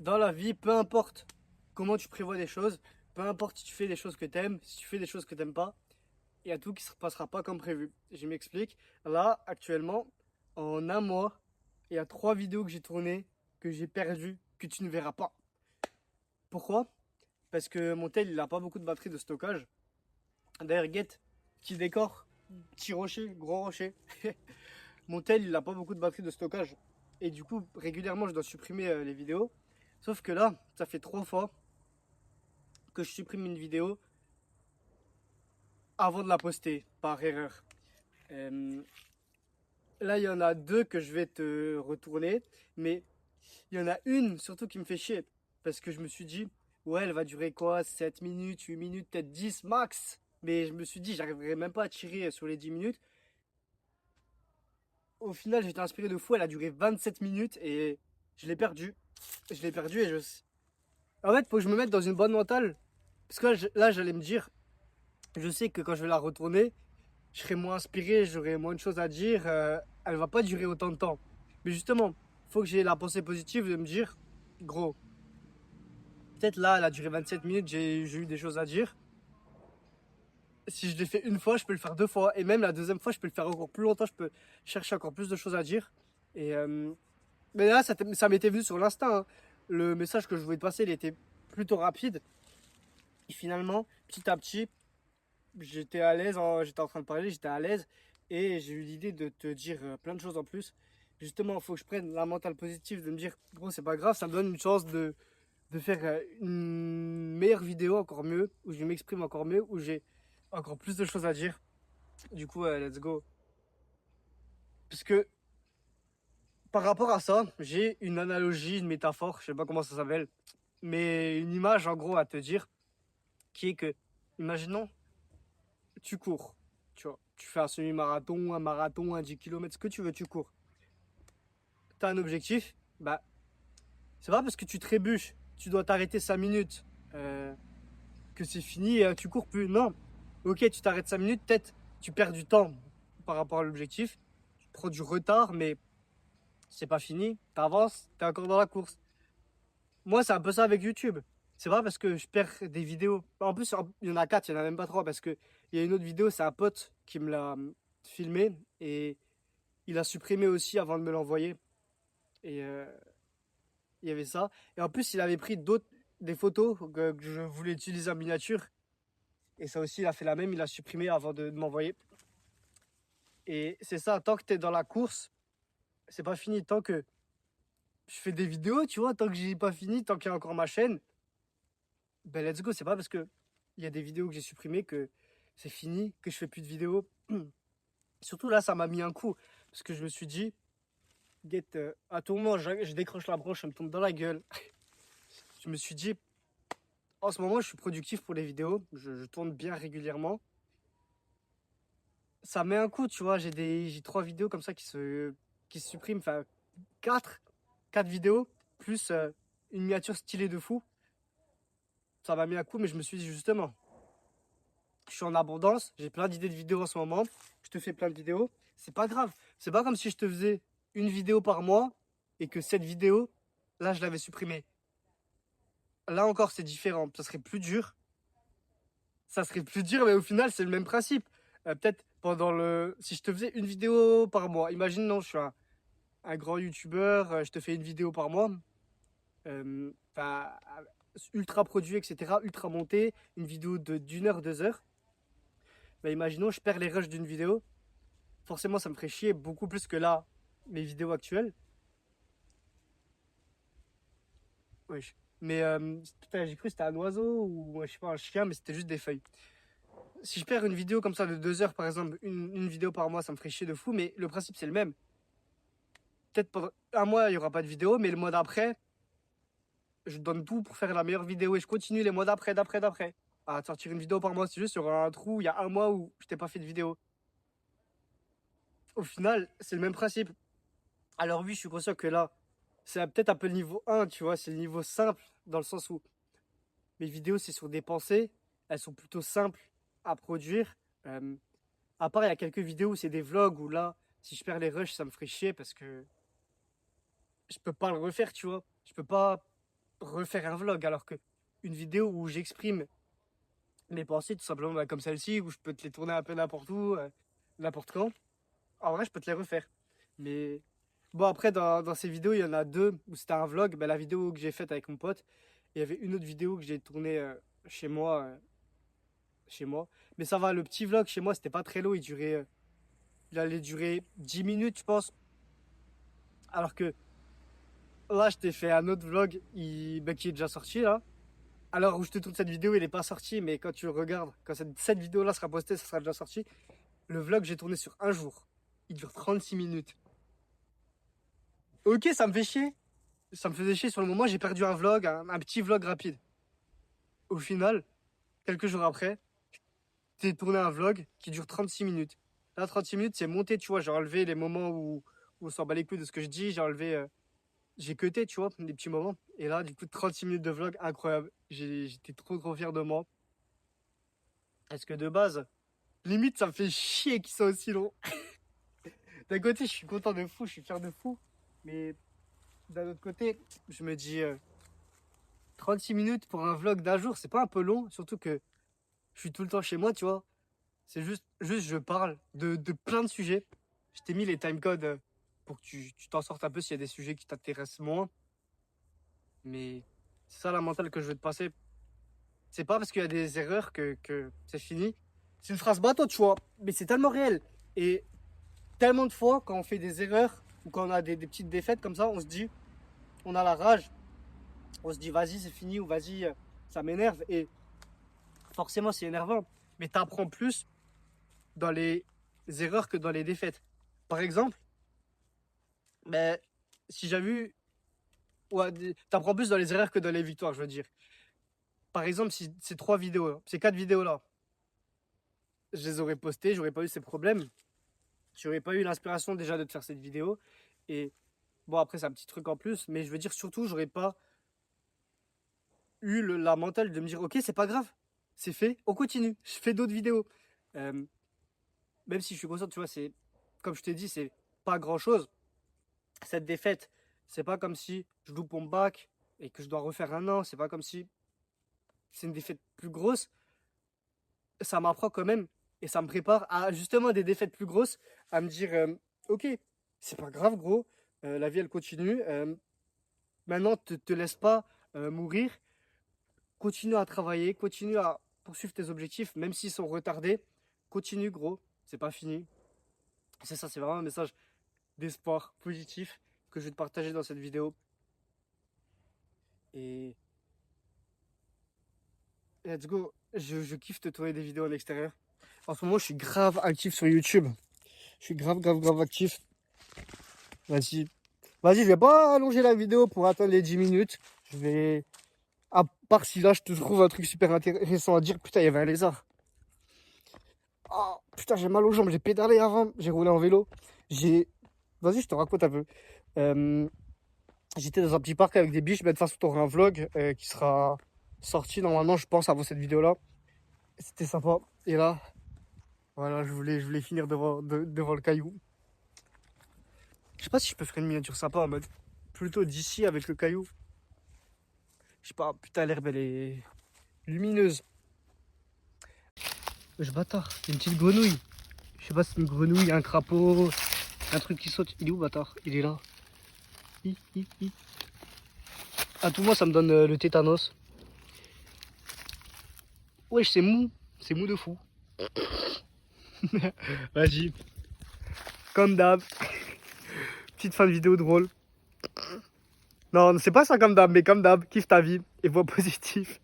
Dans la vie, peu importe comment tu prévois les choses, peu importe si tu fais des choses que t'aimes, si tu fais des choses que t'aimes pas, il y a tout qui se passera pas comme prévu. Je m'explique. Là, actuellement, en un mois, il y a 3 vidéos que j'ai tournées, que j'ai perdues, que tu ne verras pas. Pourquoi? Parce que mon tel, il a pas beaucoup de batterie de stockage. D'ailleurs, get, petit décor, petit rocher, gros rocher. Mon tel, il a pas beaucoup de batterie de stockage. Et du coup, régulièrement, je dois supprimer les vidéos. Sauf que là, ça fait 3 fois que je supprime une vidéo avant de la poster, par erreur. Euh, Là, il y en a 2 que je vais te retourner, mais il y en a une surtout qui me fait chier. Parce que je me suis dit, ouais, elle va durer quoi? 7 minutes, 8 minutes, peut-être 10 max. Mais je me suis dit, j'arriverai même pas à tirer sur les 10 minutes. Au final, j'étais inspiré de fou, elle a duré 27 minutes et je l'ai perdue. Je l'ai perdue et je. En fait, faut que je me mette dans une bonne mentale. Parce que là, j'allais me dire, je sais que quand je vais la retourner, je serai moins inspiré, j'aurai moins de choses à dire, elle va pas durer autant de temps. Mais justement, faut que j'ai la pensée positive de me dire, gros, peut-être là, elle a duré 27 minutes, j'ai eu des choses à dire. Si je l'ai fait une fois, je peux le faire 2 fois. Et même la deuxième fois, je peux le faire encore plus longtemps, je peux chercher encore plus de choses à dire. Et, mais là, ça m'était venu sur l'instinct, hein. Le message que je voulais te passer, il était plutôt rapide. Et finalement, petit à petit, j'étais à l'aise, j'étais en train de parler, j'étais à l'aise et j'ai eu l'idée de te dire plein de choses en plus. Justement, il faut que je prenne la mentale positive de me dire, gros, c'est pas grave, ça me donne une chance de faire une meilleure vidéo, encore mieux, où je m'exprime encore mieux, où j'ai encore plus de choses à dire. Du coup, let's go. Parce que par rapport à ça, j'ai une analogie, une métaphore, je sais pas comment ça s'appelle, mais une image en gros à te dire, qui est que, imaginons, tu cours, tu vois, tu fais un semi-marathon, un marathon, un 10 km, ce que tu veux, tu cours. Tu as un objectif, bah, c'est pas parce que tu trébuches, tu dois t'arrêter 5 minutes, euh, que c'est fini et tu cours plus. Non, ok, tu t'arrêtes 5 minutes, peut-être tu perds du temps par rapport à l'objectif, tu prends du retard, mais c'est pas fini, t'avances, t'es encore dans la course. Moi, c'est un peu ça avec YouTube. C'est pas parce que je perds des vidéos. En plus, il y en a 4, il y en a même pas 3 parce que il y a une autre vidéo, c'est un pote qui me l'a filmé et il a supprimé aussi avant de me l'envoyer. Et il y avait ça. Et en plus, il avait pris des photos que je voulais utiliser en miniature. Et ça aussi, il a fait la même, il a supprimé avant de m'envoyer. Et c'est ça, tant que tu es dans la course, c'est pas fini. Tant que je fais des vidéos, tu vois, tant que j'ai pas fini, tant qu'il y a encore ma chaîne, ben let's go. C'est pas parce que il y a des vidéos que j'ai supprimées que c'est fini, que je fais plus de vidéos. Surtout là, ça m'a mis un coup. Parce que je me suis dit, get, à tout moment, je décroche la branche, ça me tombe dans la gueule. Je me suis dit, en ce moment, je suis productif pour les vidéos. Je tourne bien régulièrement. Ça met un coup, tu vois. J'ai 3 vidéos comme ça qui se suppriment. Enfin, 4, 4 vidéos, plus une miniature stylée de fou. Ça m'a mis un coup, mais je me suis dit justement, je suis en abondance, j'ai plein d'idées de vidéos en ce moment, je te fais plein de vidéos, c'est pas grave. C'est pas comme si je te faisais une vidéo par mois et que cette vidéo, là, je l'avais supprimée. Là encore, c'est différent, ça serait plus dur. Ça serait plus dur, mais au final, c'est le même principe. Peut-être pendant le. Si je te faisais une vidéo par mois, imagine, non, je suis un grand youtubeur, je te fais une vidéo par mois, enfin, ultra produit, etc., ultra monté, une vidéo d'une heure, 2 heures. Bah, imaginons, je perds les rushs d'une vidéo. Forcément, ça me ferait chier beaucoup plus que là, mes vidéos actuelles. Wesh. Mais putain, j'ai cru que c'était un oiseau ou je sais pas, un chien, mais c'était juste des feuilles. Si je perds une vidéo comme ça de 2 heures, par exemple, une vidéo par mois, ça me ferait chier de fou, mais le principe c'est le même. Peut-être pendant un mois, il n'y aura pas de vidéo, mais le mois d'après, je donne tout pour faire la meilleure vidéo et je continue les mois d'après, d'après, à sortir une vidéo par mois. C'est juste sur un trou, il y a un mois où je t'ai pas fait de vidéo. Au final, c'est le même principe. Alors oui, je suis conscient que là, c'est peut-être un peu le niveau 1, tu vois, c'est le niveau simple, dans le sens où mes vidéos, c'est sur des pensées, elles sont plutôt simples à produire. Euh, à part, il y a quelques vidéos où c'est des vlogs où là, si je perds les rushs, ça me ferait chier parce que je peux pas le refaire, tu vois. Je peux pas. refaire un vlog, alors que une vidéo où j'exprime mes pensées, tout simplement comme celle-ci, où je peux te les tourner un peu n'importe où, n'importe quand, en vrai, je peux te les refaire. Mais bon, après, dans ces vidéos, il y en a deux où c'était un vlog. La vidéo que j'ai faite avec mon pote, il y avait une autre vidéo que j'ai tournée chez moi. Chez moi. Mais ça va, le petit vlog chez moi, c'était pas très long. Il allait durer 10 minutes, je pense. Alors que là, je t'ai fait un autre vlog qui est déjà sorti là. Alors où je te tourne cette vidéo, il n'est pas sorti, mais quand tu le regardes, quand cette vidéo-là sera postée, ça sera déjà sorti. Le vlog, j'ai tourné sur un jour. Il dure 36 minutes. Ok, ça me fait chier. Ça me faisait chier sur le moment. J'ai perdu un vlog, un petit vlog rapide. Au final, quelques jours après, j'ai tourné un vlog qui dure 36 minutes. Là, 36 minutes, c'est monté, tu vois. J'ai enlevé les moments où on s'en bat les couilles de ce que je dis. J'ai enlevé, j'ai cuté, tu vois, des petits moments. Et là, du coup, 36 minutes de vlog, incroyable. J'étais trop fier de moi. Parce que de base, limite, ça me fait chier qu'ils soient aussi longs. D'un côté, je suis content de fou, je suis fier de fou. Mais d'un autre côté, je me dis 36 minutes pour un vlog d'un jour, c'est pas un peu long, surtout que je suis tout le temps chez moi, tu vois. C'est juste je parle de plein de sujets. Je t'ai mis les timecodes pour que tu t'en sortes un peu s'il y a des sujets qui t'intéressent moins. Mais c'est ça la mentale que je veux te passer. C'est pas parce qu'il y a des erreurs que c'est fini. C'est une phrase bateau, tu vois, mais c'est tellement réel. Et tellement de fois, quand on fait des erreurs ou quand on a des petites défaites comme ça, on se dit, on a la rage, on se dit, vas-y, c'est fini ou vas-y, ça m'énerve. Et forcément, c'est énervant. Mais tu apprends plus dans les erreurs que dans les défaites. Par exemple, ben, si j'avais eu. Ouais, t'apprends plus dans les erreurs que dans les victoires, je veux dire. Par exemple, si ces 3 vidéos, ces 4 vidéos-là, je les aurais postées, j'aurais pas eu ces problèmes. J'aurais pas eu l'inspiration déjà de te faire cette vidéo. Et bon, après, c'est un petit truc en plus, mais je veux dire, surtout, j'aurais pas eu la mentale de me dire, ok, c'est pas grave, c'est fait, on continue, je fais d'autres vidéos. Euh, Même si je suis conscient, tu vois, c'est, comme je t'ai dit, c'est pas grand chose. Cette défaite, c'est pas comme si je loupe mon bac et que je dois refaire un an, c'est pas comme si c'est une défaite plus grosse. Ça m'apprend quand même et ça me prépare à justement des défaites plus grosses, à me dire, ok, c'est pas grave, gros, la vie elle continue. Maintenant, te laisse pas mourir, continue à travailler, continue à poursuivre tes objectifs, même s'ils sont retardés. Continue, gros, c'est pas fini. C'est ça, c'est vraiment un message d'espoir positif que je vais te partager dans cette vidéo. Et let's go. Je kiffe te tourner des vidéos en extérieur. En ce moment, je suis grave actif sur YouTube. Je suis grave actif. Vas-y. Vas-y, je vais pas allonger la vidéo pour attendre les 10 minutes. Je vais. À part si là, je te trouve un truc super intéressant à dire. Putain, il y avait un lézard. Oh, putain, j'ai mal aux jambes. J'ai pédalé avant. J'ai roulé en vélo. J'ai. Vas-y, je te raconte un peu. Euh, J'étais dans un petit parc avec des biches. Mais de toute façon, tu auras un vlog qui sera sorti normalement, je pense, avant cette vidéo-là. C'était sympa. Et là, voilà, je voulais finir devant le caillou. Je sais pas si je peux faire une miniature sympa en mode plutôt d'ici avec le caillou. Je sais pas, putain, l'herbe elle est lumineuse. Je bâtard, c'est une petite grenouille. Je sais pas si c'est une grenouille, un crapaud, un truc qui saute. Il est où, bâtard? Il est là. À tout moi, ça me donne le tétanos. Wesh, c'est mou de fou. Vas-y, comme d'hab. Petite fin de vidéo drôle. Non, c'est pas ça comme d'hab, mais comme d'hab, kiffe ta vie et vois positif.